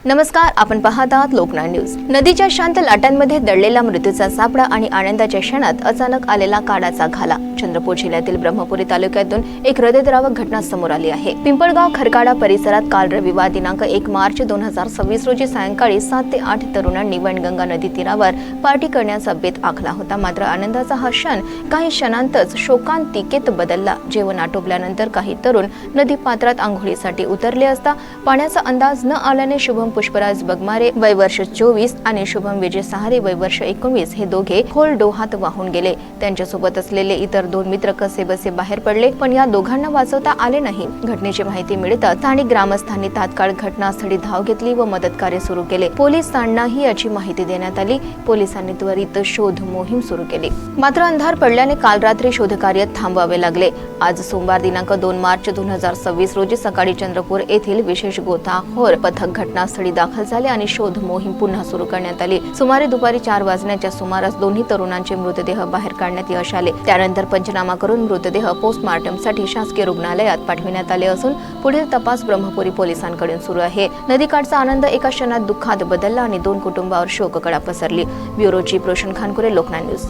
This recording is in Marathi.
नमस्कार, आपण पाहत आहात लोकनाय न्यूज। नदीच्या शांत लाटांमध्ये दडलेला मृत्यूचा सापळा आणि आनंदाच्या क्षणात अचानक आलेला काळाचा घाला। चंद्रपूर जिल्ह्यातील ब्रह्मपुरी तालुक्यातून एक हृदयद्रावक घटना समोर आली आहे। पिंपळगाव खरकाडा परिसरात काल रविवार दिनांक 1 मार्च 2026 रोजी सायंकाळी 7 ते 8 तरुणांनी वैनगंगा नदी तीरावर पार्टी करण्याचा बेत आखला होता। मात्र आनंदाचा हा क्षण काही क्षणांतच शोकांतिकेत बदलला। जेवण आटोपल्यानंतर काही तरुण नदी पात्रात आंघोळीसाठी उतरले असता पाण्याचा अंदाज न आल्याने शुभम पुष्पराज बगमारे वय वर्ष 24 आणि शुभम विजय सहारे वय वर्ष 19 हे दोघे खोल डोहात वाहून गेले। त्यांच्यासोबत असलेले इतर 2 मित्र कसेबसे बाहेर पडले, पण या दोघांना वाचवता आले नाही। घटनेची माहिती मिळताच स्थानिक ग्रामस्थांनी तात्काळ घटनास्थळी धाव घेतली व मदत कार्य सुरू केले। पोलिसांनाही याची माहिती देण्यात आली। पोलिसांनी त्वरित शोध मोहीम सुरू केली। मात्र अंधार पडल्याने काल रात्री शोधकार्य थांबवावे लागले। आज सोमवार दिनांक 2 मार्च 2026 रोजी सकाळी चंद्रपूर येथील विशेष गोताखोर पथक घटनास्थळी दाखल झाले आणि शोध मोहीम पुन्हा सुरू करण्यात आली। सुमारे दुपारी 4 वाजण्याच्या सुमारास दोन्ही तरुणांचे मृतदेह बाहेर काढण्यात यश आले। त्यानंतर पंचनामा करून मृतदेह पोस्टमार्टमसाठी शासकीय रुग्णालयात पाठविण्यात आले असून पुढील तपास ब्रह्मपुरी पोलिसांकडून सुरू आहे। नदीकाठचा आनंद एका क्षणात दुःखात बदलला आणि 2 कुटुंबावर शोककळा पसरली। Bureau chief Roshan Khankure, Loknay news.